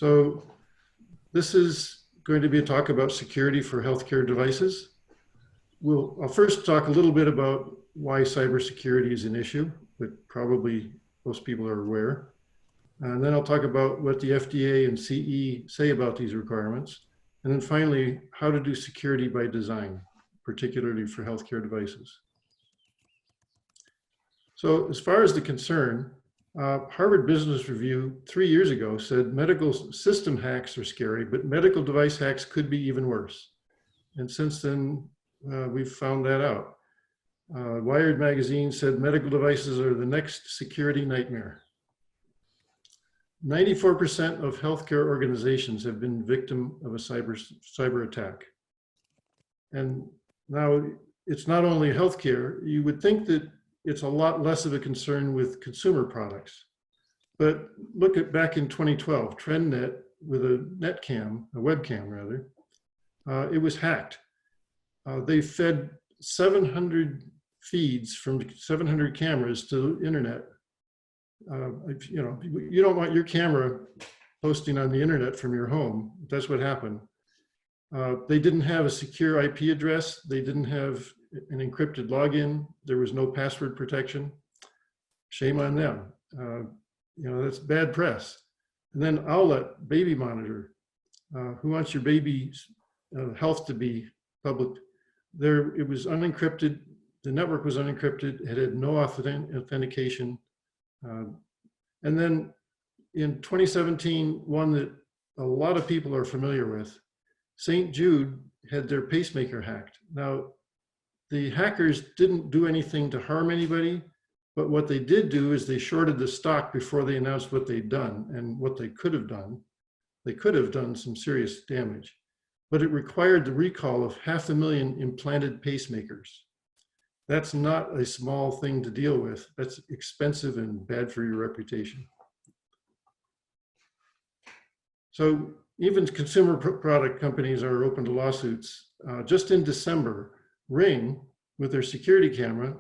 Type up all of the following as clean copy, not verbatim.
So this is going to be a talk about security for healthcare devices. I'll first talk a little bit about why cybersecurity is an issue, but probably most people are aware. And then I'll talk about what the FDA and CE say about these requirements. And then finally, how to do security by design, particularly for healthcare devices. So as far as the concern, Harvard Business Review 3 years ago said medical system hacks are scary, but medical device hacks could be even worse. And since then, we've found that out. Wired magazine said medical devices are the next security nightmare. 94% of healthcare organizations have been victim of a cyber attack. And now it's not only healthcare. You would think that it's a lot less of a concern with consumer products. But look at back in 2012, TrendNet with a webcam rather, it was hacked. They fed 700 feeds from 700 cameras to the internet. You don't want your camera posting on the internet from your home. That's what happened. They didn't have a secure IP address. They didn't have an encrypted login. There was no password protection. Shame on them. That's bad press. And then Owlet, baby monitor. Who wants your baby's health to be public? It was unencrypted. The network was unencrypted. It had no authentication. And then in 2017, one that a lot of people are familiar with, St. Jude had their pacemaker hacked. Now, the hackers didn't do anything to harm anybody, but what they did do is they shorted the stock before they announced what they'd done and what they could have done. They could have done some serious damage, but it required the recall of 500,000 implanted pacemakers. That's not a small thing to deal with. That's expensive and bad for your reputation. So even consumer product companies are open to lawsuits. Just in December, Ring, with their security camera,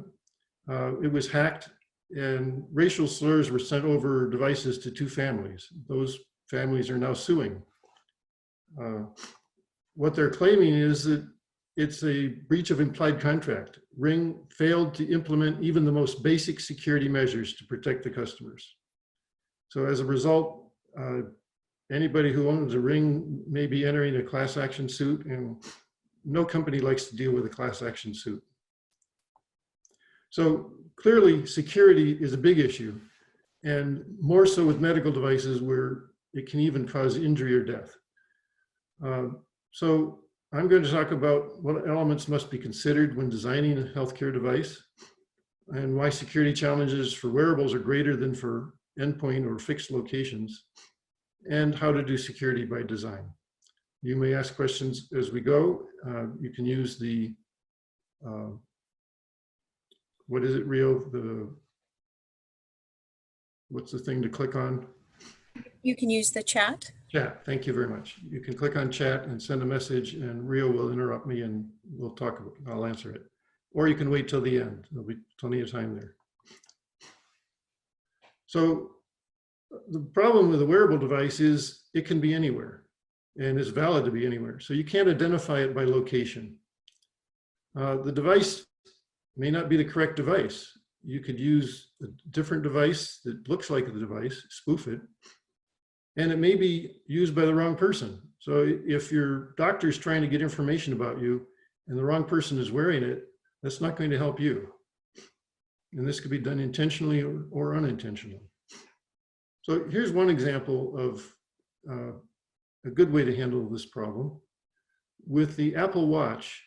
it was hacked and racial slurs were sent over devices to 2 families. Those families are now suing. What they're claiming is that it's a breach of implied contract. Ring failed to implement even the most basic security measures to protect the customers. So as a result, anybody who owns a Ring may be entering a class action suit, and no company likes to deal with a class action suit. So clearly security is a big issue, and more so with medical devices where it can even cause injury or death. So I'm going to talk about what elements must be considered when designing a healthcare device and why security challenges for wearables are greater than for endpoint or fixed locations, and how to do security by design. You may ask questions as we go. You can use the, what is it, Rio? What's the thing to click on? You can use the chat. Chat, thank you very much. You can click on chat and send a message, and Rio will interrupt me and we'll talk about it. I'll answer it. Or you can wait till the end. There'll be plenty of time there. So the problem with a wearable device is it can be anywhere, and it's valid to be anywhere. So you can't identify it by location. The device may not be the correct device. You could use a different device that looks like the device, spoof it, and it may be used by the wrong person. So if your doctor is trying to get information about you and the wrong person is wearing it, that's not going to help you. And this could be done intentionally or unintentionally. So here's one example of a good way to handle this problem. With the Apple Watch,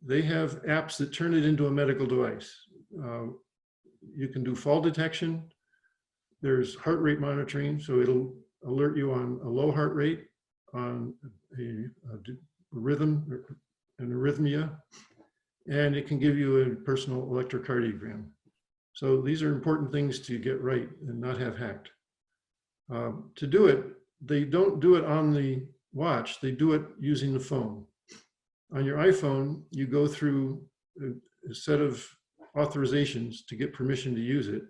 they have apps that turn it into a medical device. You can do fall detection. There's heart rate monitoring, so it'll alert you on a low heart rate, on a rhythm, an arrhythmia, and it can give you a personal electrocardiogram. So these are important things to get right and not have hacked. To do it, they don't do it on the watch, they do it using the phone. On your iPhone, you go through a set of authorizations to get permission to use it.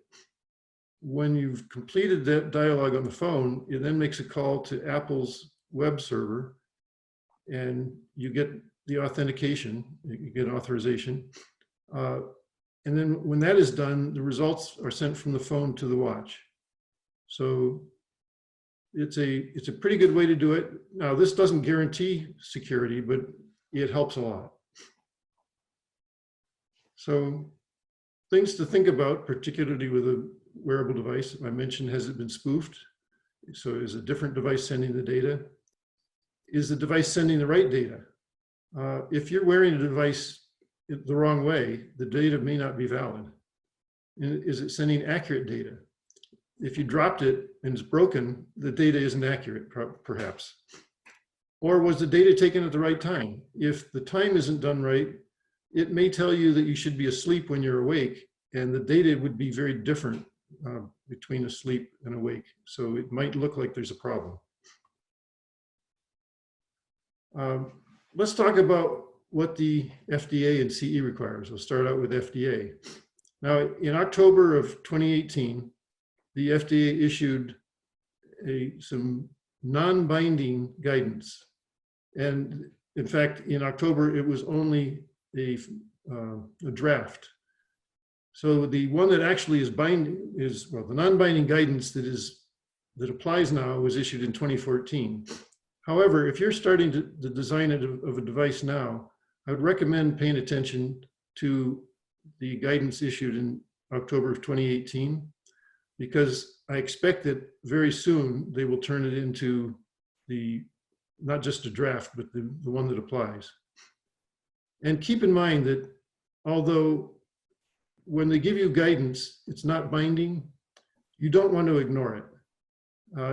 when you've completed that dialogue on the phone, it then makes a call to Apple's web server, and you get the authentication, you get authorization. And then when that is done, the results are sent from the phone to the watch. So it's a pretty good way to do it. Now, this doesn't guarantee security, but it helps a lot. So things to think about, particularly with a wearable device. I mentioned, has it been spoofed? So is a different device sending the data? Is the device sending the right data? If you're wearing a device the wrong way, the data may not be valid. And is it sending accurate data? If you dropped it and it's broken, the data isn't accurate, perhaps. Or was the data taken at the right time? If the time isn't done right, it may tell you that you should be asleep when you're awake, and the data would be very different between asleep and awake. So it might look like there's a problem. Let's talk about what the FDA and CE requires. We'll start out with FDA. Now, in October of 2018, the FDA issued some non-binding guidance. And in fact, in October, it was only a draft. So the one that actually is binding is, well, the non-binding guidance that applies now was issued in 2014. However, if you're starting the design of a device now, I would recommend paying attention to the guidance issued in October of 2018, because I expect that very soon they will turn it into not just a draft, but the one that applies. And keep in mind that although when they give you guidance, it's not binding, you don't want to ignore it.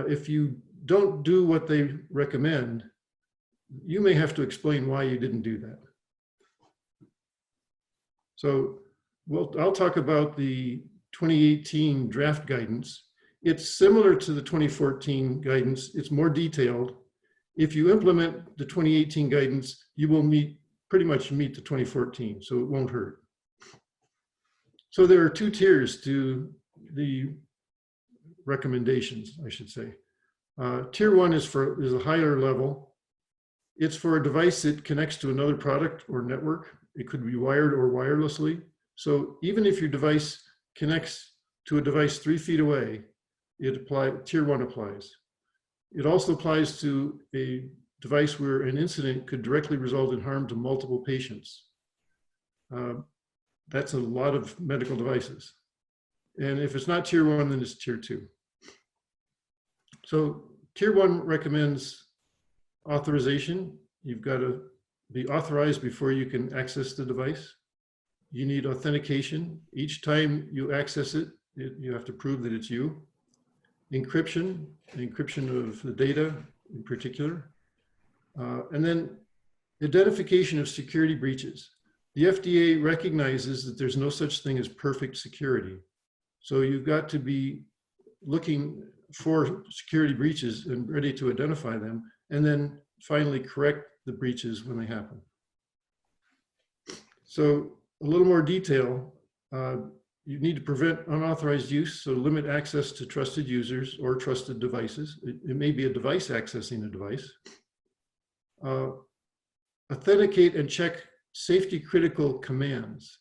If you don't do what they recommend, you may have to explain why you didn't do that. So I'll talk about the 2018 draft guidance. It's similar to the 2014 guidance. It's more detailed. If you implement the 2018 guidance, you will pretty much meet the 2014, so it won't hurt. So there are two tiers to the recommendations, I should say. Tier 1 is a higher level. It's for a device that connects to another product or network. It could be wired or wirelessly. So even if your device connects to a device 3 feet away, Tier 1 applies. It also applies to a device where an incident could directly result in harm to multiple patients. That's a lot of medical devices. And if it's not Tier 1, then it's Tier 2. So Tier 1 recommends authorization. You've got to be authorized before you can access the device. You need authentication. Each time you access it, you have to prove that it's you. Encryption of the data in particular. And then identification of security breaches. The FDA recognizes that there's no such thing as perfect security. So you've got to be looking for security breaches and ready to identify them, and then finally correct the breaches when they happen. So a little more detail, you need to prevent unauthorized use, so limit access to trusted users or trusted devices. It may be a device accessing a device. Authenticate and check safety critical commands.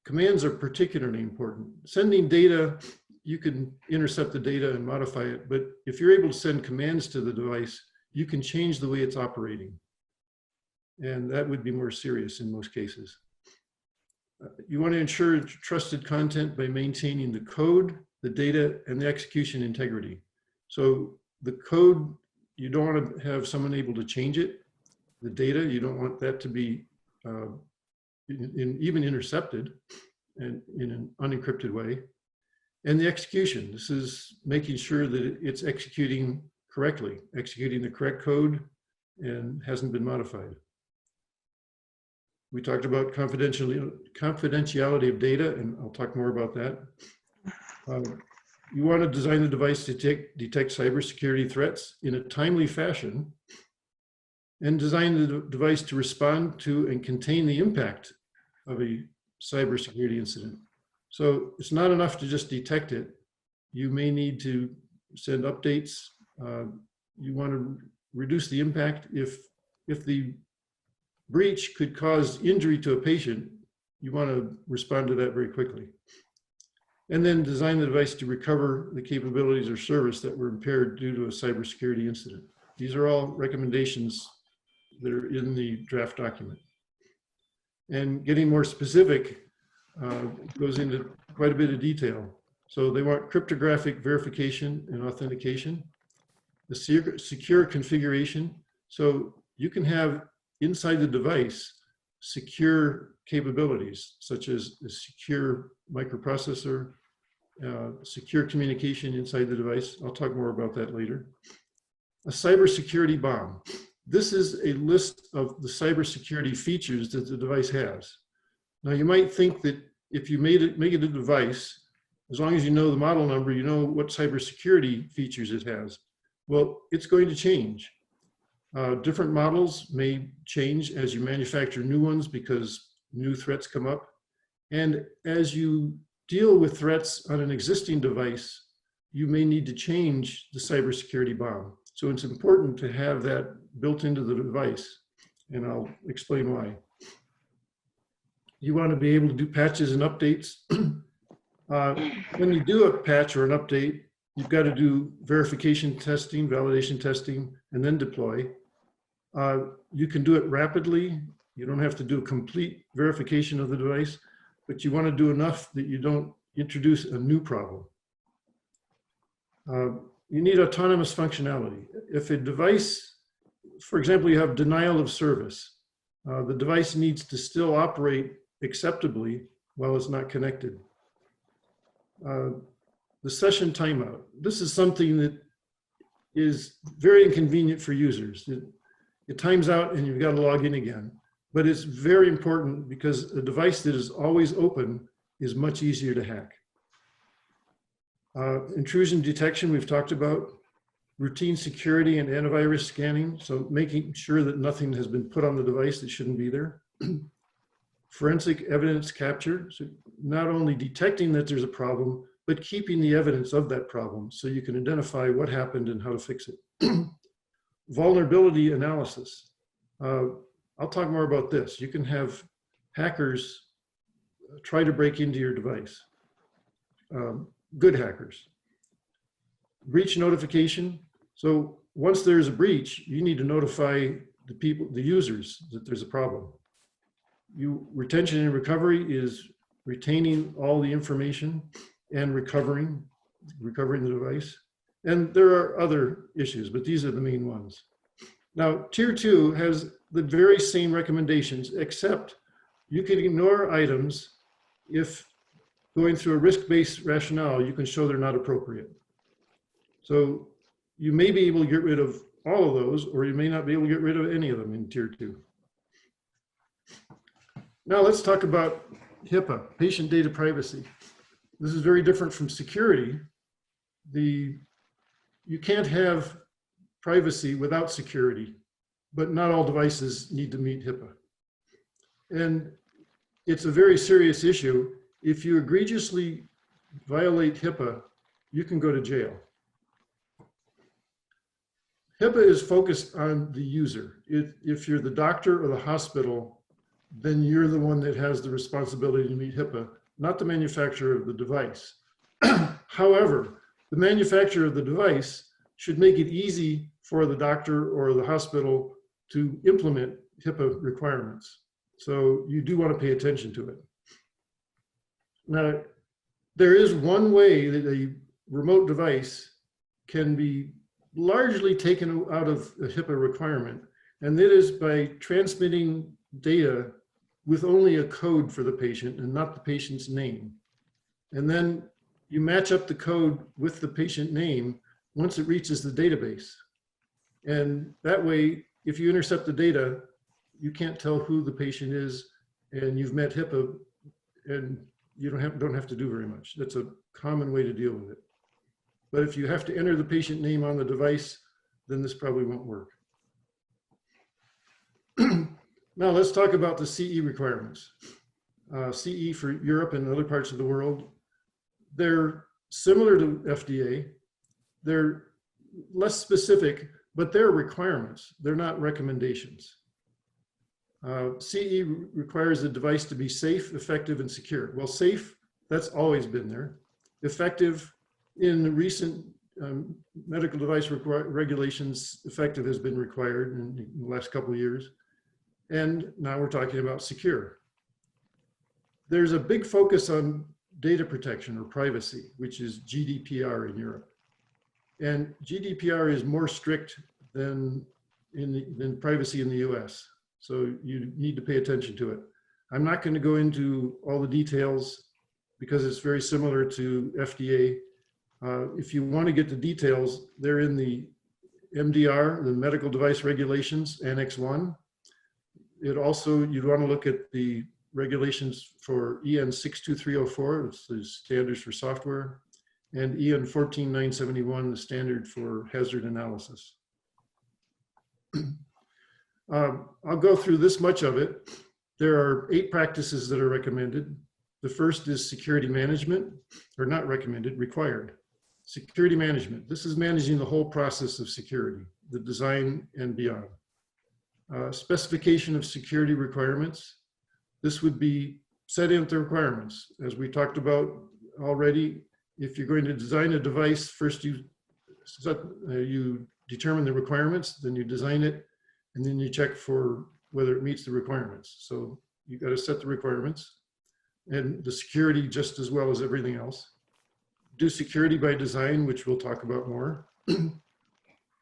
Commands are particularly important. Sending data, you can intercept the data and modify it, but if you're able to send commands to the device, you can change the way it's operating. And that would be more serious in most cases. You want to ensure trusted content by maintaining the code, the data, and the execution integrity. So the code, you don't want to have someone able to change it. The data, you don't want that to be even intercepted and in an unencrypted way. And the execution, this is making sure that it's executing correctly, executing the correct code and hasn't been modified. We talked about confidentiality of data, and I'll talk more about that. You want to design the device to detect cybersecurity threats in a timely fashion, and design the device to respond to and contain the impact of a cybersecurity incident. So it's not enough to just detect it. you may need to send updates. You want to reduce the impact. If the breach could cause injury to a patient, you want to respond to that very quickly. And then design the device to recover the capabilities or service that were impaired due to a cybersecurity incident. These are all recommendations that are in the draft document. And getting more specific goes into quite a bit of detail. So they want cryptographic verification and authentication, the secure configuration. So you can have inside the device secure capabilities, such as a secure microprocessor, secure communication inside the device. I'll talk more about that later. A cybersecurity bomb. This is a list of the cybersecurity features that the device has. Now you might think that if you make it a device, as long as you know the model number, you know what cybersecurity features it has. Well, it's going to change. Different models may change as you manufacture new ones because new threats come up. And as you deal with threats on an existing device, you may need to change the cybersecurity bomb. So it's important to have that built into the device, and I'll explain why. You want to be able to do patches and updates. When you do a patch or an update, you've got to do verification testing, validation testing, and then deploy. You can do it rapidly. You don't have to do a complete verification of the device, but you want to do enough that you don't introduce a new problem. You need autonomous functionality. If a device, for example, you have denial of service, the device needs to still operate acceptably while it's not connected. The session timeout. This is something that is very inconvenient for users. It times out and you've got to log in again. But it's very important because a device that is always open is much easier to hack. Intrusion detection, we've talked about. Routine security and antivirus scanning, so making sure that nothing has been put on the device that shouldn't be there. Forensic evidence capture, so not only detecting that there's a problem, but keeping the evidence of that problem so you can identify what happened and how to fix it. Vulnerability analysis. I'll talk more about this. You can have hackers try to break into your device. Good hackers. Breach notification. So once there's a breach, you need to notify the people, the users, that there's a problem. Retention and recovery is retaining all the information and recovering the device. And there are other issues, but these are the main ones. Now, Tier 2 has the very same recommendations, except you can ignore items if going through a risk-based rationale, you can show they're not appropriate. So you may be able to get rid of all of those, or you may not be able to get rid of any of them in Tier 2. Now let's talk about HIPAA, patient data privacy. This is very different from security. You can't have privacy without security, but not all devices need to meet HIPAA. And it's a very serious issue. If you egregiously violate HIPAA, you can go to jail. HIPAA is focused on the user. If you're the doctor or the hospital, then you're the one that has the responsibility to meet HIPAA, not the manufacturer of the device. However, the manufacturer of the device should make it easy for the doctor or the hospital to implement HIPAA requirements. So you do want to pay attention to it. Now, there is one way that a remote device can be largely taken out of a HIPAA requirement, and that is by transmitting data with only a code for the patient and not the patient's name. And then you match up the code with the patient name once it reaches the database. And that way, if you intercept the data, you can't tell who the patient is, and you've met HIPAA, and you don't have to do very much. That's a common way to deal with it. But if you have to enter the patient name on the device, then this probably won't work. Now let's talk about the CE requirements. CE for Europe and other parts of the world. They're similar to FDA. They're less specific, but they're requirements. They're not recommendations. CE requires the device to be safe, effective, and secure. Well, safe, that's always been there. Effective, in the recent medical device regulations, effective has been required in the last couple of years. And now we're talking about secure. There's a big focus on data protection or privacy, which is GDPR in Europe. And GDPR is more strict than privacy in the US. So you need to pay attention to it. I'm not going to go into all the details because it's very similar to FDA. If you want to get the details, they're in the MDR, the Medical Device Regulations, Annex 1. It also, you'd want to look at the regulations for EN 62304, it's the standards for software, and EN 14971, the standard for hazard analysis. I'll go through this much of it. There are 8 practices that are recommended. The first is security management, or not recommended, required. Security management. This is managing the whole process of security, the design and beyond. Specification of security requirements. This would be setting the requirements. As we talked about already, if you're going to design a device, first you determine the requirements, then you design it, and then you check for whether it meets the requirements. So you got to set the requirements and the security just as well as everything else. Do security by design, which we'll talk about more.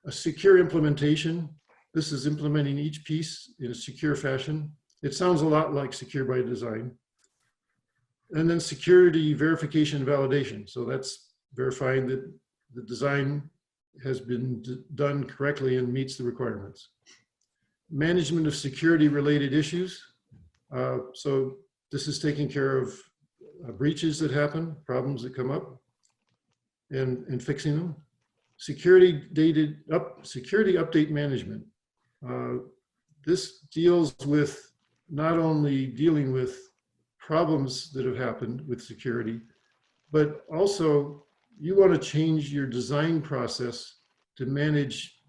A secure implementation. This is implementing each piece in a secure fashion. It sounds a lot like secure by design. And then security verification and validation. So that's verifying that the design has been done correctly and meets the requirements. Management of security related issues. So this is taking care of breaches that happen, problems that come up, and fixing them. Security update management. This deals with not only dealing with problems that have happened with security, but also you want to change your design process to manage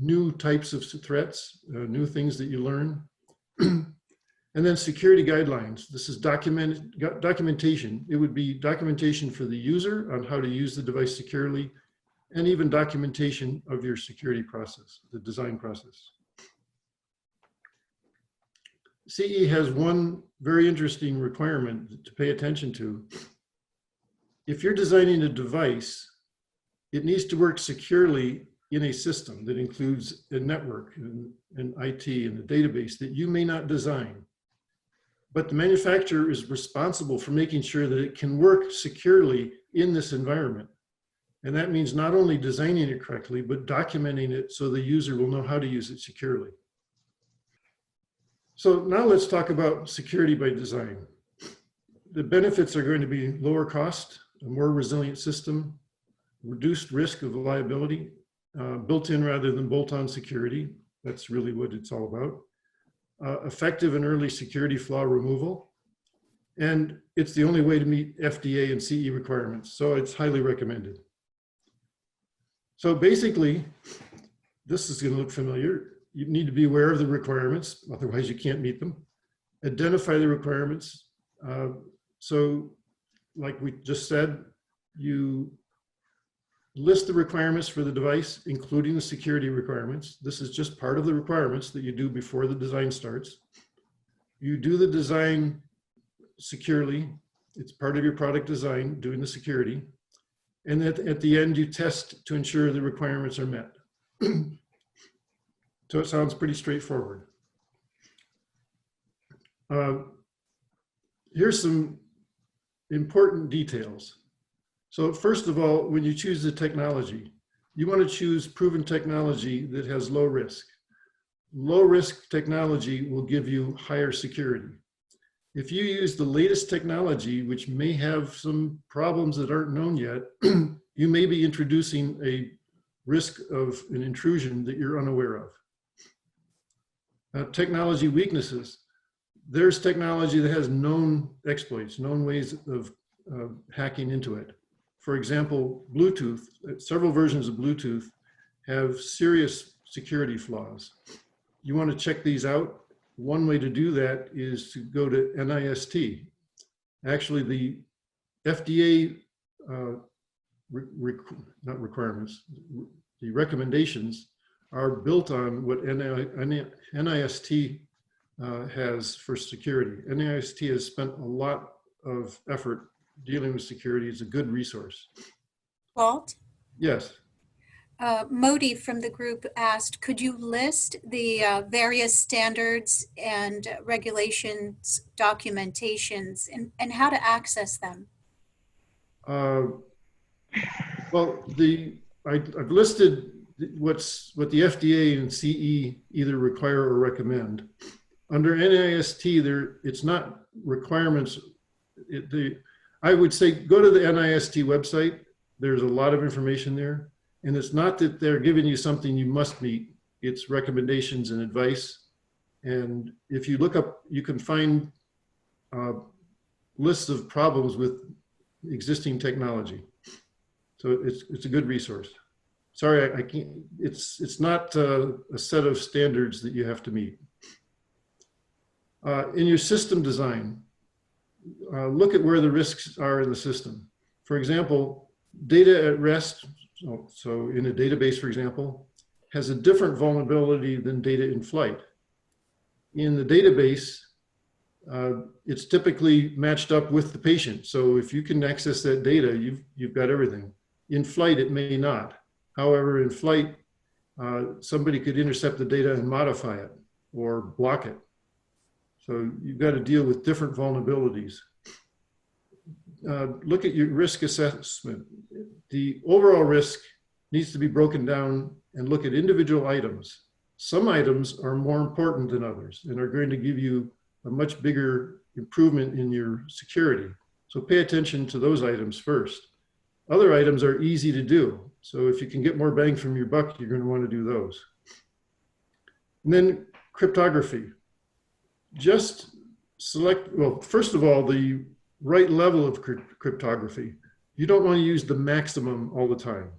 new types of threats, new things that you learn. And then security guidelines. This is documentation. It would be documentation for the user on how to use the device securely, and even documentation of your security process, the design process. CE has one very interesting requirement to pay attention to. If you're designing a device, it needs to work securely in a system that includes a network and IT and a database that you may not design. But the manufacturer is responsible for making sure that it can work securely in this environment. And that means not only designing it correctly, but documenting it so the user will know how to use it securely. So now let's talk about security by design. The benefits are going to be lower cost, a more resilient system, reduced risk of liability, built-in rather than bolt-on security. That's really what it's all about. Effective and early security flaw removal. And it's the only way to meet FDA and CE requirements. So it's highly recommended. So basically, this is going to look familiar. You need to be aware of the requirements, otherwise you can't meet them. Identify the requirements. So like we just said, you list the requirements for the device, including the security requirements. This is just part of the requirements that you do before the design starts. You do the design securely. It's part of your product design, doing the security. And at the end, you test to ensure the requirements are met. So it sounds pretty straightforward. Here's some important details. So first of all, when you choose the technology, you want to choose proven technology that has low risk. Low risk technology will give you higher security. If you use the latest technology, which may have some problems that aren't known yet, you may be introducing a risk of an intrusion that you're unaware of. Technology weaknesses. There's technology that has known exploits, known ways of hacking into it. for example, Bluetooth, several versions of Bluetooth have serious security flaws. You want to check these out? One way to do that is to go to NIST. Actually, the FDA, not requirements, the recommendations are built on what NIST has for security. NIST has spent a lot of effort dealing with security. It's a good resource. Walt? Yes. Modi from the group asked, could you list the various standards and regulations, documentations, and how to access them? Well, I've listed what the FDA and CE either require or recommend. Under NIST, it's not requirements. I would say go to the NIST website. There's a lot of information there. And it's not that they're giving you something you must meet. It's recommendations and advice. And if you look up, you can find lists of problems with existing technology. So it's a good resource. Sorry, I can't, it's not a set of standards that you have to meet. In your system design, look at where the risks are in the system. For example, data at rest, so in a database, for example, has a different vulnerability than data in flight. In the database, it's typically matched up with the patient. So if you can access that data, you've got everything. In flight, it may not. However, in flight, somebody could intercept the data and modify it or block it. So you've got to deal with different vulnerabilities. Look at your risk assessment. The overall risk needs to be broken down and look at individual items. Some items are more important than others and are going to give you a much bigger improvement in your security. So pay attention to those items first. Other items are easy to do. So if you can get more bang from your buck, you're going to want to do those. And then cryptography. Just select, well, first of all, the right level of cryptography. You don't want to use the maximum all the time.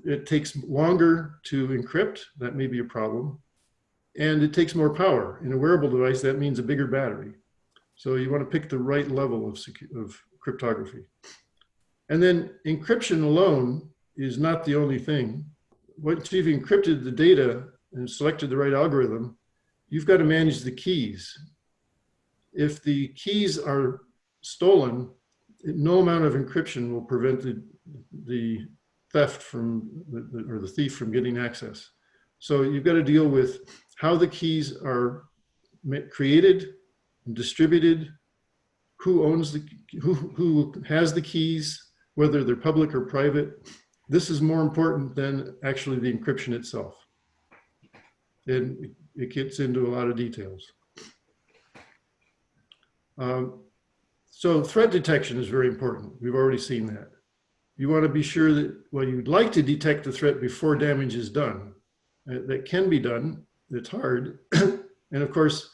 It takes longer to encrypt. That may be a problem. And it takes more power. In a wearable device, that means a bigger battery. So you want to pick the right level of cryptography. And then encryption alone is not the only thing. Once you've encrypted the data and selected the right algorithm, you've got to manage the keys. If the keys are stolen, no amount of encryption will prevent the theft from, or the thief from getting access. So you've got to deal with how the keys are created and distributed, who owns who has the keys, whether they're public or private. This is more important than actually the encryption itself. And it gets into a lot of details. So threat detection is very important. We've already seen that. You want to be sure that, well, you'd like to detect the threat before damage is done. That can be done. It's hard. And of course,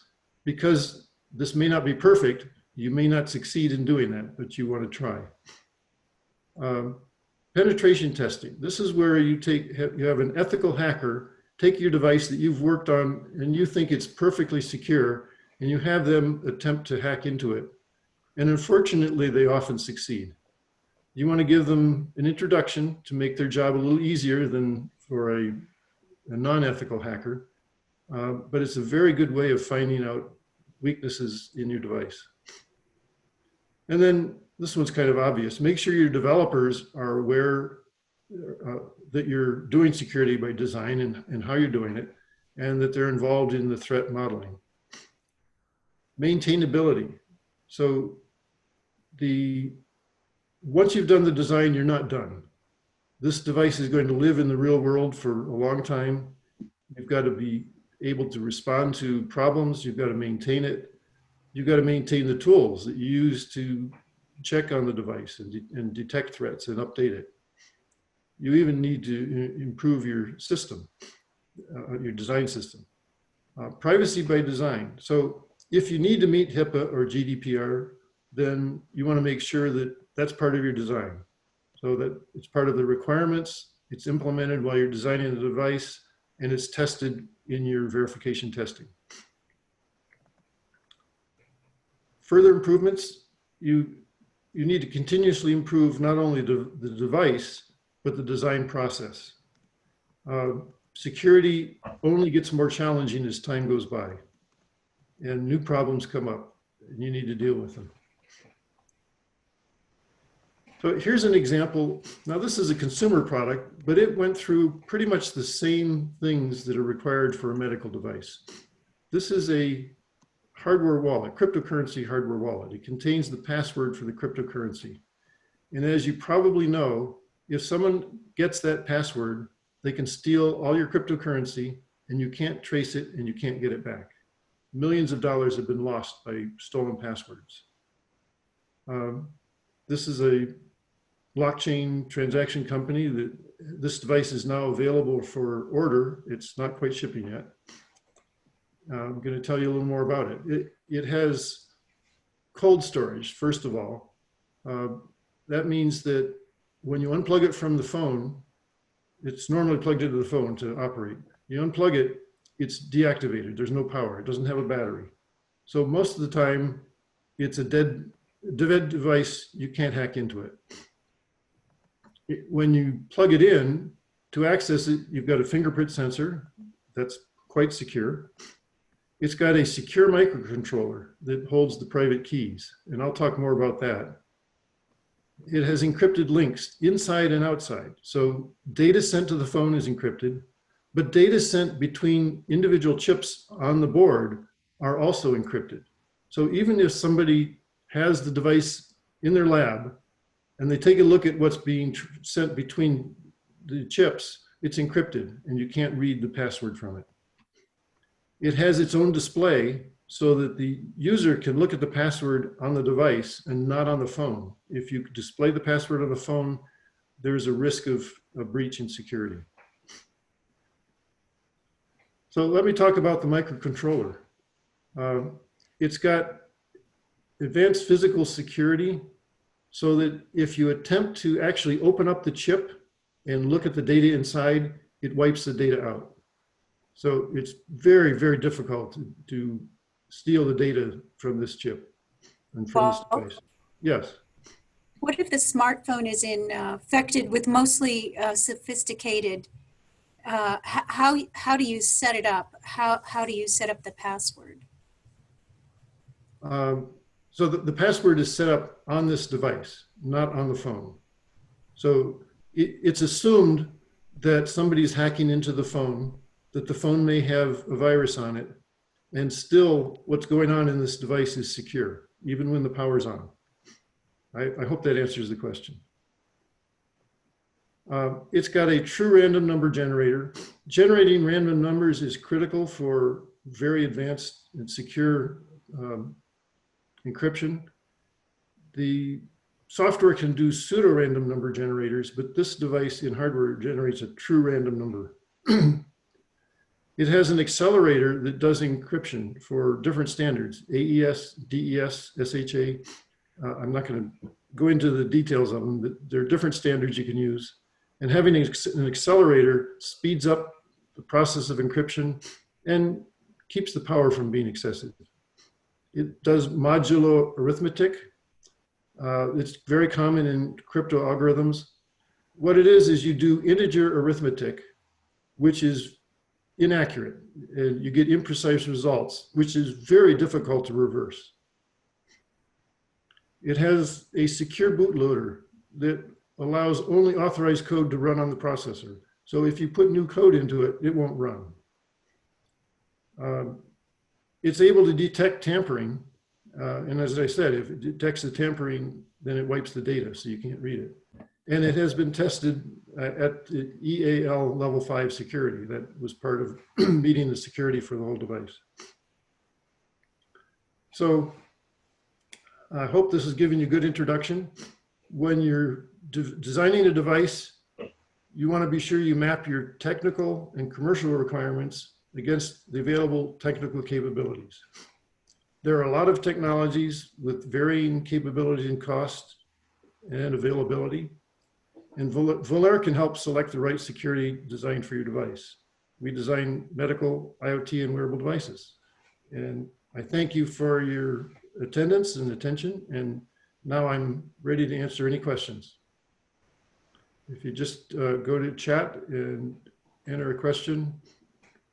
because this may not be perfect, you may not succeed in doing that, but you want to try. Penetration testing. This is where you have an ethical hacker take your device that you've worked on and you think it's perfectly secure, and you have them attempt to hack into it. And unfortunately, they often succeed. You want to give them an introduction to make their job a little easier than for a non-ethical hacker. But it's a very good way of finding out weaknesses in your device. And then this one's kind of obvious. Make sure your developers are aware that you're doing security by design and how you're doing it, and that they're involved in the threat modeling. Maintainability. So once you've done the design, you're not done. This device is going to live in the real world for a long time. You've got to be able to respond to problems. You've got to maintain it. You've got to maintain the tools that you use to check on the device and detect threats and update it. You even need to improve your system, your design system. Privacy by design. So if you need to meet HIPAA or GDPR, then you want to make sure that that's part of your design. so that it's part of the requirements, it's implemented while you're designing the device, and it's tested in your verification testing. Further improvements, you need to continuously improve not only the device, but the design process. Security only gets more challenging as time goes by, and new problems come up, and you need to deal with them. So here's an example. Now this is a consumer product, but it went through pretty much the same things that are required for a medical device. This is a hardware wallet, cryptocurrency hardware wallet. It contains the password for the cryptocurrency. And as you probably know, if someone gets that password, they can steal all your cryptocurrency and you can't trace it and you can't get it back. Millions of dollars have been lost by stolen passwords. This is a blockchain transaction company that this device is now available for order. It's not quite shipping yet. I'm going to tell you a little more about it. It has cold storage, first of all. That means that when you unplug it from the phone, it's normally plugged into the phone to operate. You unplug it, it's deactivated. There's no power. It doesn't have a battery. So most of the time, it's a dead device. You can't hack into it. When you plug it in, to access it, you've got a fingerprint sensor that's quite secure. It's got a secure microcontroller that holds the private keys, and I'll talk more about that. It has encrypted links inside and outside. So data sent to the phone is encrypted, but data sent between individual chips on the board are also encrypted. So even if somebody has the device in their lab and they take a look at what's being sent between the chips, it's encrypted and you can't read the password from it. It has its own display so that the user can look at the password on the device and not on the phone. If you display the password on the phone, there's a risk of a breach in security. So let me talk about the microcontroller. It's got advanced physical security so that if you attempt to actually open up the chip and look at the data inside, it wipes the data out. So it's very, very difficult to steal the data from this chip and from this device. Yes. What if the smartphone is infected with mostly sophisticated? How do you set it up? How do you set up the password? So the password is set up on this device, not on the phone. So it's assumed that somebody's hacking into the phone, that the phone may have a virus on it, and still what's going on in this device is secure, even when the power's on. I hope that answers the question. It's got a true random number generator. Generating random numbers is critical for very advanced and secure encryption. The software can do pseudo-random number generators, but this device in hardware generates a true random number. It has an accelerator that does encryption for different standards, AES, DES, SHA. I'm not going to go into the details of them, but there are different standards you can use. And having an accelerator speeds up the process of encryption and keeps the power from being excessive. It does modulo arithmetic. It's very common in crypto algorithms. What it is you do integer arithmetic, which is inaccurate, and you get imprecise results, which is very difficult to reverse. It has a secure bootloader that allows only authorized code to run on the processor. So if you put new code into it, it won't run. It's able to detect tampering. And as I said, if it detects the tampering, then it wipes the data, so you can't read it. And it has been tested at the EAL level 5 security. That was part of meeting the security for the whole device. So I hope this has given you a good introduction. When you're designing a device, you want to be sure you map your technical and commercial requirements against the available technical capabilities. There are a lot of technologies with varying capabilities and cost and availability. And Voler can help select the right security design for your device. We design medical, IoT, and wearable devices. And I thank you for your attendance and attention. And now I'm ready to answer any questions. If you just go to chat and enter a question,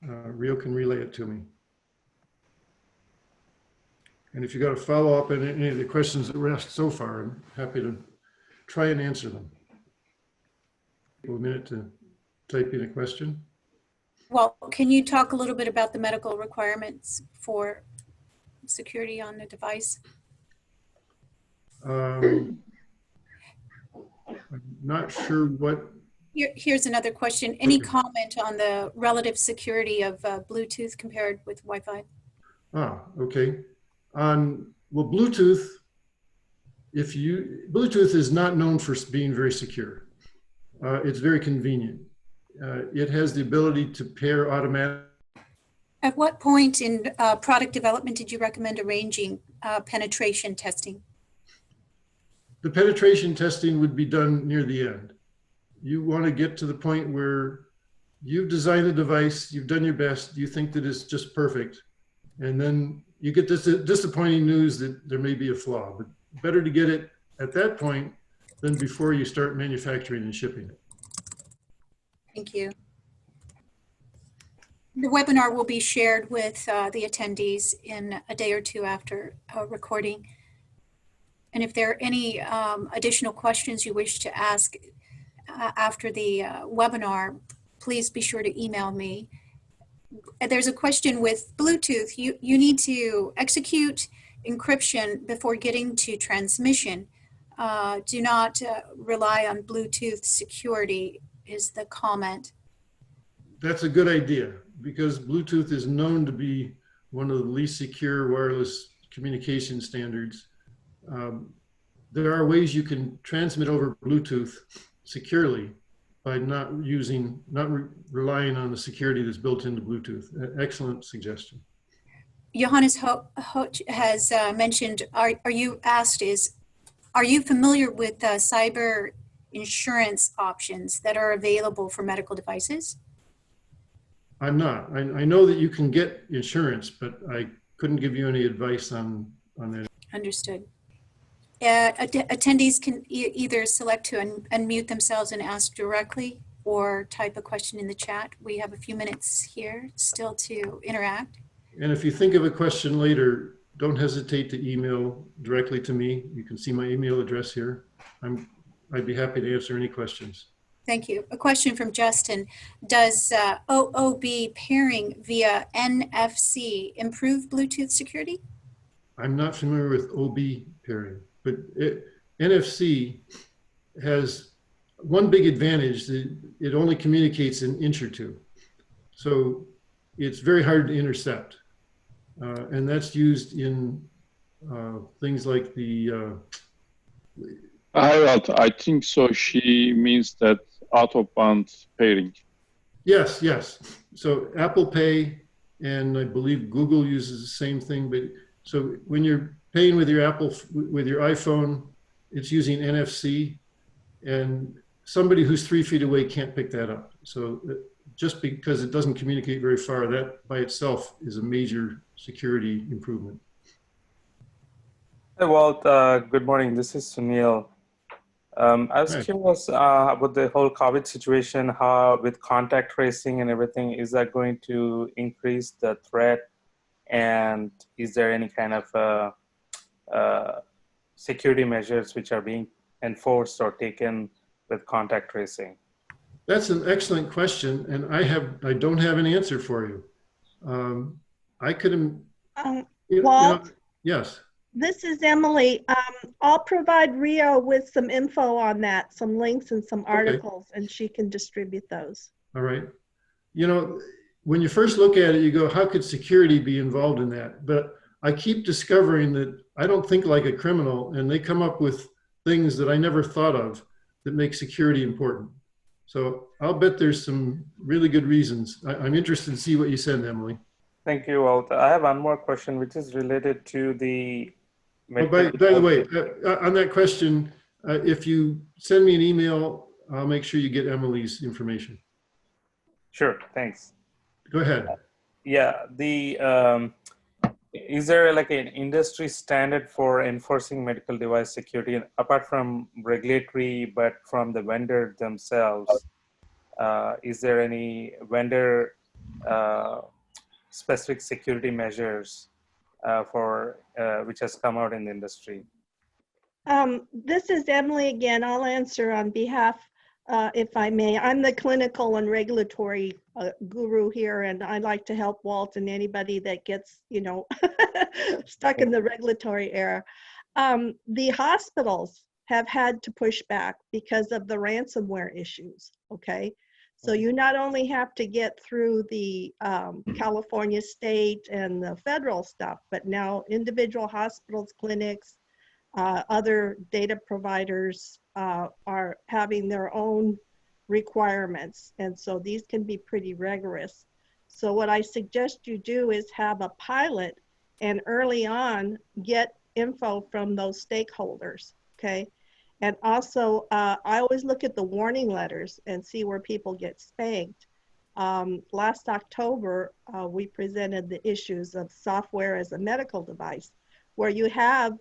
Rio can relay it to me. And if you got a follow up on any of the questions that were asked so far, I'm happy to try and answer them. A minute to type in a question. Well, can you talk a little bit about the medical requirements for security on the device? I'm not sure what. Here's another question. Any comment on the relative security of Bluetooth compared with Wi-Fi? Okay. Well, Bluetooth, Bluetooth is not known for being very secure. It's very convenient. It has the ability to pair automatically. At what point in product development did you recommend arranging penetration testing? The penetration testing would be done near the end. You want to get to the point where you've designed a device, you've done your best, you think that it's just perfect, and then you get this disappointing news that there may be a flaw. But better to get it at that point than before you start manufacturing and shipping it. Thank you. The webinar will be shared with the attendees in a day or two after recording. And if there are any additional questions you wish to ask after the webinar, please be sure to email me. There's a question with Bluetooth. You need to execute encryption before getting to transmission. Do not rely on Bluetooth security, is the comment. That's a good idea, because Bluetooth is known to be one of the least secure wireless communication standards. There are ways you can transmit over Bluetooth securely by not relying on the security that's built into Bluetooth. Excellent suggestion. Johannes Hoch has mentioned, are you familiar with cyber insurance options that are available for medical devices? I'm not. I know that you can get insurance, but I couldn't give you any advice on that. Understood. Attendees can either select to unmute themselves and ask directly or type a question in the chat. We have a few minutes here still to interact. And if you think of a question later, don't hesitate to email directly to me. You can see my email address here. I'd be happy to answer any questions. Thank you. A question from Justin. Does OOB pairing via NFC improve Bluetooth security? I'm not familiar with OB pairing, but NFC has one big advantage, that it only communicates an inch or two. So it's very hard to intercept. And that's used in things like the... I think so. She means that out-of-band pairing. Yes. So Apple Pay, and I believe Google uses the same thing. But so when you're paying with your with your iPhone, it's using NFC, and somebody who's 3 feet away can't pick that up. So just because it doesn't communicate very far, that by itself is a major security improvement. Hey, Walt. Good morning. This is Sunil. I was curious about the whole COVID situation, how with contact tracing and everything, is that going to increase the threat? And is there any kind of security measures which are being enforced or taken with contact tracing? That's an excellent question, and I don't have an answer for you. I could. Walt? Yes. This is Emily. I'll provide Rio with some info on that, some links and some articles, and she can distribute those. All right. You know, when you first look at it, you go, how could security be involved in that? But I keep discovering that I don't think like a criminal, and they come up with things that I never thought of that make security important. So I'll bet there's some really good reasons. I'm interested to see what you said, Emily. Thank you, Walt. I have one more question, which is related to the... Oh, by the way, on that question, if you send me an email, I'll make sure you get Emily's information. Sure, thanks. Go ahead. Yeah, is there like an industry standard for enforcing medical device security apart from regulatory, but from the vendor themselves? Is there any vendor specific security measures which has come out in the industry? This is Emily again. I'll answer on behalf, if I may. I'm the clinical and regulatory guru here, and I like to help Walt and anybody that gets, stuck in the regulatory era. The hospitals have had to push back because of the ransomware issues, okay? So you not only have to get through the California state and the federal stuff, but now individual hospitals, clinics, other data providers are having their own requirements. And so these can be pretty rigorous. So what I suggest you do is have a pilot and early on get info from those stakeholders, okay? And also, I always look at the warning letters and see where people get spanked. Last October, we presented the issues of software as a medical device, where you have,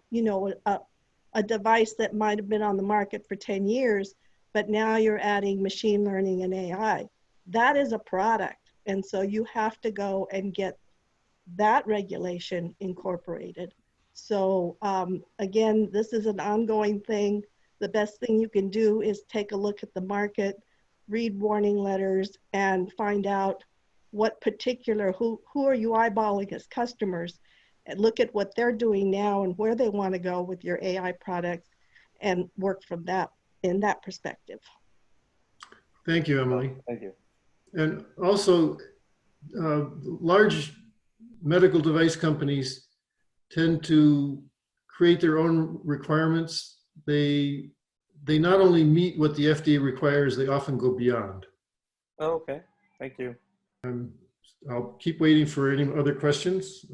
a device that might have been on the market for 10 years, but now you're adding machine learning and AI. That is a product. And so you have to go and get that regulation incorporated. So again, this is an ongoing thing. The best thing you can do is take a look at the market, read warning letters, and find out what particular, who are you eyeballing as customers, and look at what they're doing now and where they want to go with your AI products and work from that, in that perspective. Thank you, Emily. Thank you. And also, large medical device companies tend to create their own requirements. They not only meet what the FDA requires, they often go beyond. Oh, okay, thank you. I'll keep waiting for any other questions.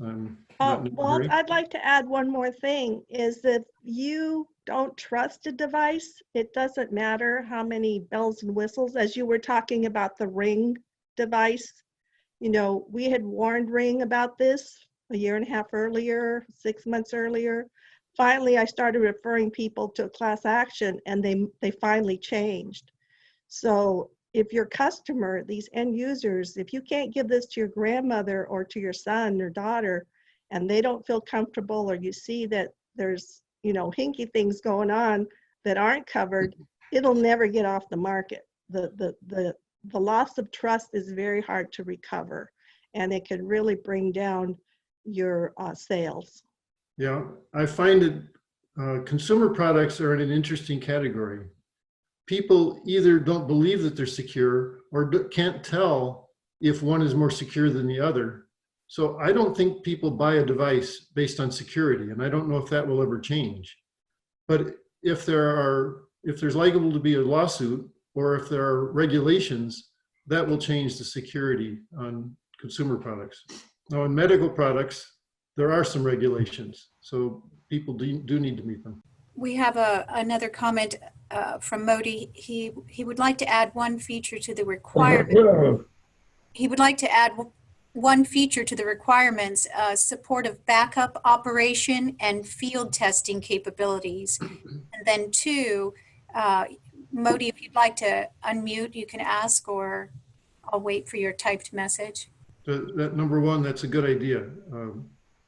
Walt, I'd like to add one more thing, is that you don't trust a device, it doesn't matter how many bells and whistles, as you were talking about the Ring device. We had warned Ring about this a year and a half earlier, 6 months earlier. Finally, I started referring people to a class action, and they finally changed. So if your customer, these end users, if you can't give this to your grandmother or to your son or daughter, and they don't feel comfortable, or you see that there's, hinky things going on that aren't covered, it'll never get off the market. The loss of trust is very hard to recover, and it can really bring down your sales. Yeah, I find that consumer products are in an interesting category. People either don't believe that they're secure or can't tell if one is more secure than the other. So I don't think people buy a device based on security, and I don't know if that will ever change. But if there's liable to be a lawsuit, or if there are regulations, that will change the security on consumer products. Now, in medical products, there are some regulations, so people do need to meet them. We have another comment from Modi. He would like to add one feature to the requirement. He would like to add one feature to the requirements, support of backup operation and field testing capabilities. And then 2, Modi, if you'd like to unmute, you can ask, or I'll wait for your typed message. That number 1, that's a good idea.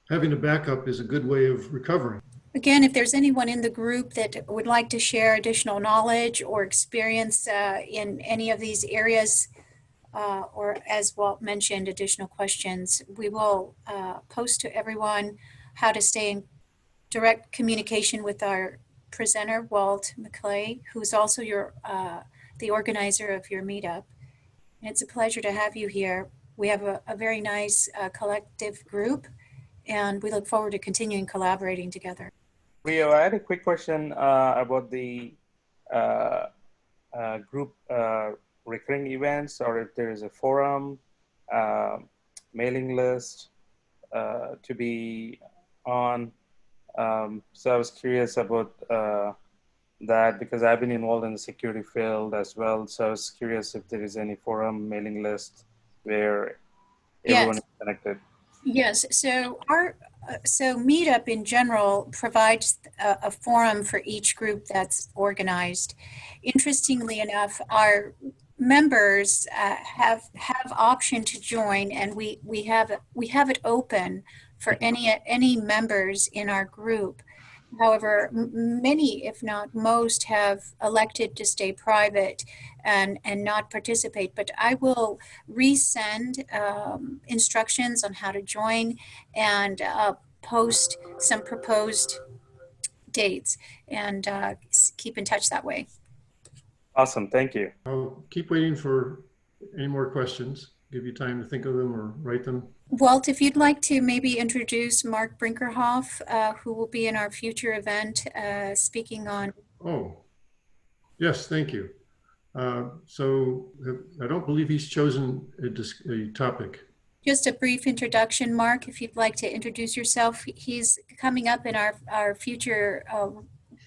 Having a backup is a good way of recovering. Again, if there's anyone in the group that would like to share additional knowledge or experience in any of these areas, or as Walt mentioned, additional questions, we will post to everyone how to stay in direct communication with our presenter, Walt McClay, who's also the organizer of your meetup. And it's a pleasure to have you here. We have a very nice collective group, and we look forward to continuing collaborating together. I had a quick question about the group recurring events, or if there is a forum, mailing list to be on. So I was curious about that because I've been involved in the security field as well. So I was curious if there is any forum mailing list where everyone Yes. is connected. Yes, so so Meetup in general provides a forum for each group that's organized. Interestingly enough, our members have option to join, and we have it open for any members in our group. However, many, if not most, have elected to stay private and not participate. But I will resend instructions on how to join and post some proposed dates and keep in touch that way. Awesome, thank you. I'll keep waiting for any more questions, give you time to think of them or write them. Walt, if you'd like to maybe introduce Mark Brinkerhoff, who will be in our future event speaking on. Oh, yes, thank you. So I don't believe he's chosen a topic. Just a brief introduction, Mark, if you'd like to introduce yourself. He's coming up in our future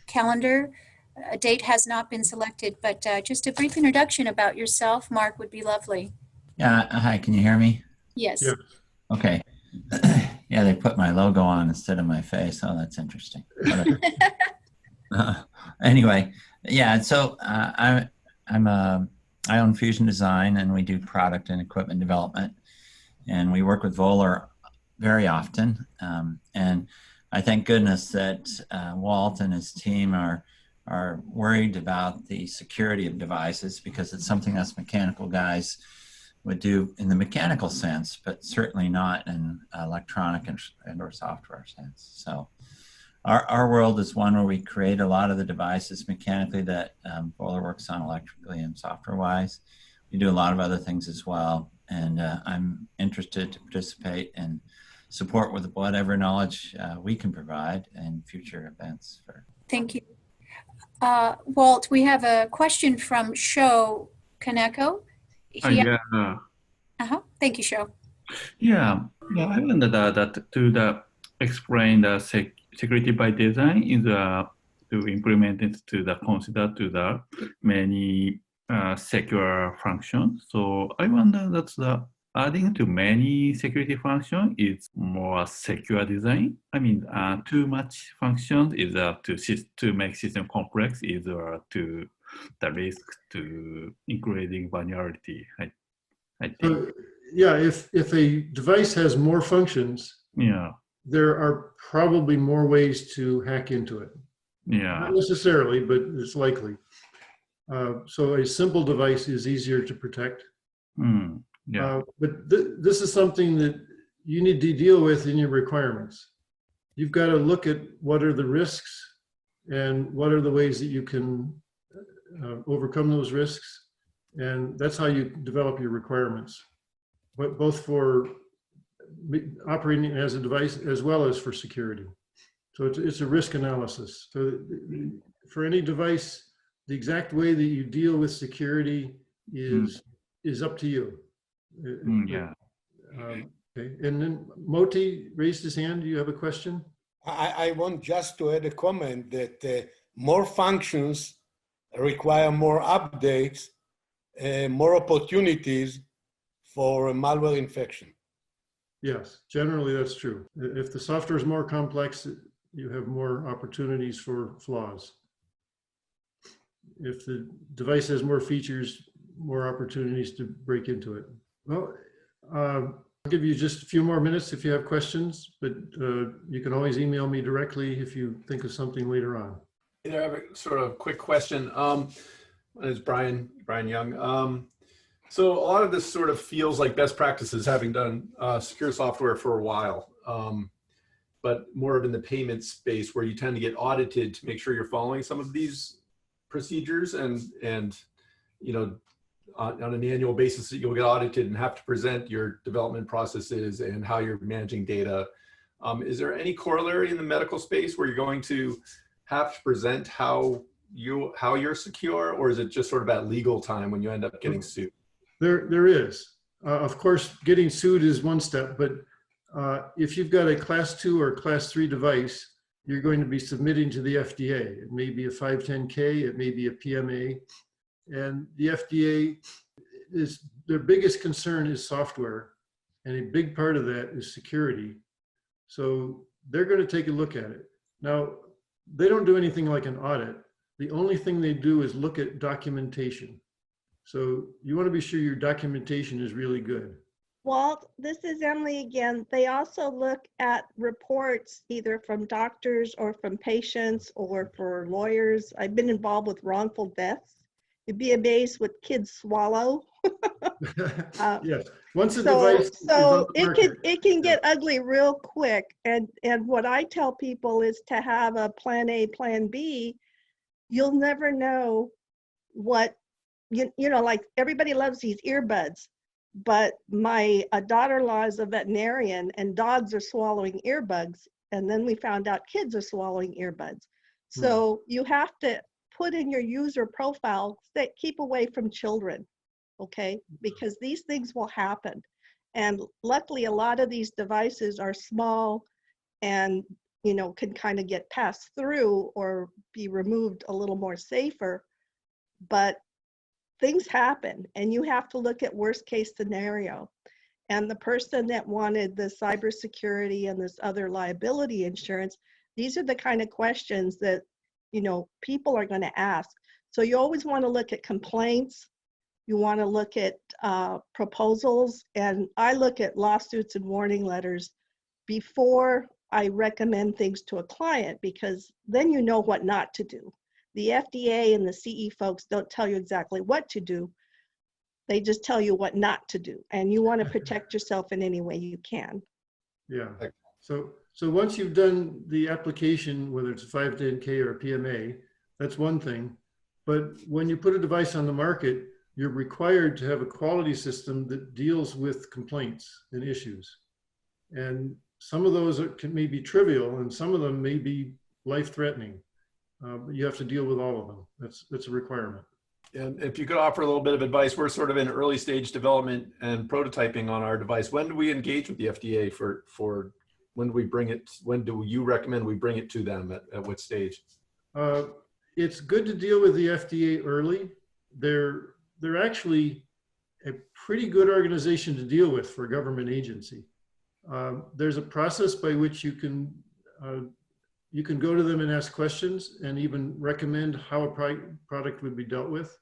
calendar. A date has not been selected, but just a brief introduction about yourself, Mark, would be lovely. Yeah, hi, can you hear me? Yes. Yeah. Okay. Yeah, they put my logo on instead of my face. Oh, that's interesting. Anyway, yeah, so I own Fusion Design, and we do product and equipment development. And we work with Voler very often. And I thank goodness that Walt and his team are worried about the security of devices, because it's something us mechanical guys would do in the mechanical sense, but certainly not in electronic and or software sense. So our world is one where we create a lot of the devices mechanically that Voler works on electrically and software-wise. We do a lot of other things as well. And I'm interested to participate and support with whatever knowledge we can provide in future events. Thank you. Walt, we have a question from Sho Kaneko. Yeah. Thank you, Sho. Yeah. I wanted that to explain the security by design is to implement it to consider to the many secure functions. So I wonder that adding to many security functions is more secure design. I mean, too much functions is to make system complex is to the risk to increasing vulnerability. I think. So, yeah, if a device has more functions, Yeah. there are probably more ways to hack into it. Yeah. Not necessarily, but it's likely. So a simple device is easier to protect. Yeah. But this is something that you need to deal with in your requirements. You've got to look at what are the risks and what are the ways that you can overcome those risks. And that's how you develop your requirements, but both for operating as a device as well as for security. So it's a risk analysis. So for any device, the exact way that you deal with security is up to you. Yeah. Okay. And then Moti raised his hand. Do you have a question? I want just to add a comment that more functions require more updates, more opportunities for a malware infection. Yes, generally that's true. If the software is more complex, you have more opportunities for flaws. If the device has more features, more opportunities to break into it. Well, I'll give you just a few more minutes if you have questions, but you can always email me directly if you think of something later on. I have a sort of quick question. My name is Brian Young. So a lot of this sort of feels like best practices, having done secure software for a while, but more of in the payment space where you tend to get audited to make sure you're following some of these procedures, and you know, on an annual basis you'll get audited and have to present your development processes and how you're managing data. Is there any corollary in the medical space where you're going to have to present how you're secure, or is it just sort of at legal time when you end up getting sued? There is. Of course, getting sued is one step, but if you've got a class 2 or class 3 device you're going to be submitting to the FDA. It may be a 510K, it may be a PMA. And the FDA their biggest concern is software. And a big part of that is security. So they're going to take a look at it. Now, they don't do anything like an audit. The only thing they do is look at documentation. So you want to be sure your documentation is really good. Walt, this is Emily again. They also look at reports either from doctors or from patients or for lawyers. I've been involved with wrongful deaths. You'd be amazed what kids swallow. Yes, once a device is on So the market, it can get ugly real quick. And what I tell people is to have a plan A, plan B. You'll never know what, you know, like everybody loves these earbuds. But my daughter-in-law is a veterinarian and dogs are swallowing earbuds. And then we found out kids are swallowing earbuds. So you have to put in your user profile that keep away from children, okay? Because these things will happen. And luckily, a lot of these devices are small and, you know, can kind of get passed through or be removed a little more safer. But things happen and you have to look at worst case scenario. And the person that wanted the cybersecurity and this other liability insurance, these are the kind of questions that, you know, people are going to ask. So you always want to look at complaints. You want to look at proposals. And I look at lawsuits and warning letters before I recommend things to a client, because then you know what not to do. The FDA and the CE folks don't tell you exactly what to do. They just tell you what not to do. And you want to protect yourself in any way you can. yeah. So once you've done the application, whether it's a 510K or a PMA, that's one thing. But when you put a device on the market, you're required to have a quality system that deals with complaints and issues. And some of those may be trivial and some of them may be life-threatening. But you have to deal with all of them. That's a requirement. And if you could offer a little bit of advice, we're sort of in early stage development and prototyping on our device. When do we engage with the FDA for when do we bring it? When do you recommend we bring it to them at what stage? It's good to deal with the FDA early. They're actually a pretty good organization to deal with for a government agency. There's a process by which you can go to them and ask questions and even recommend how a product would be dealt with.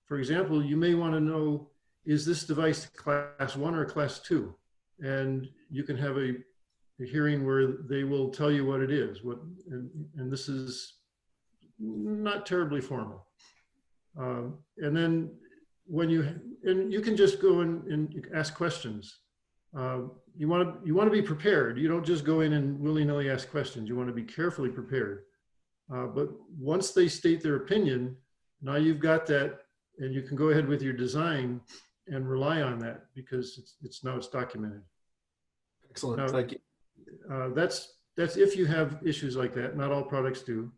For example, you may want to know, is this device class 1 or class 2? And you can have a hearing where they will tell you what it is. And this is not terribly formal. And then you can just go and ask questions. You want to be prepared. You don't just go in and willy-nilly ask questions. You want to be carefully prepared. But once they state their opinion, now you've got that, and you can go ahead with your design and rely on that because it's documented. Excellent. Now, thank you. That's if you have issues like that. Not all products do.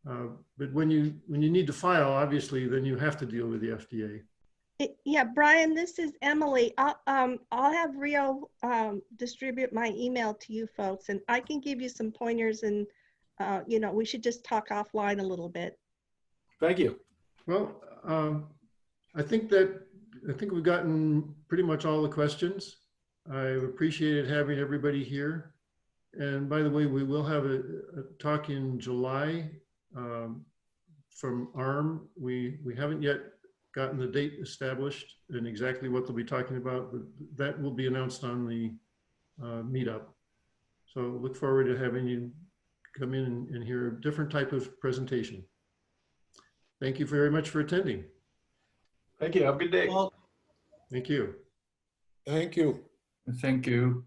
But when you need to file, obviously, then you have to deal with the FDA. Yeah, Brian, this is Emily. I'll have Rio distribute my email to you folks, and I can give you some pointers. And you know, we should just talk offline a little bit. Thank you. Well, I think we've gotten pretty much all the questions. I've appreciated having everybody here. And by the way, we will have a talk in July from ARM. We haven't yet gotten the date established and exactly what they'll be talking about, but that will be announced on the meetup. So look forward to having you come in and hear a different type of presentation. Thank you very much for attending. Thank you. Have a good day. Thank you. Thank you. Thank you.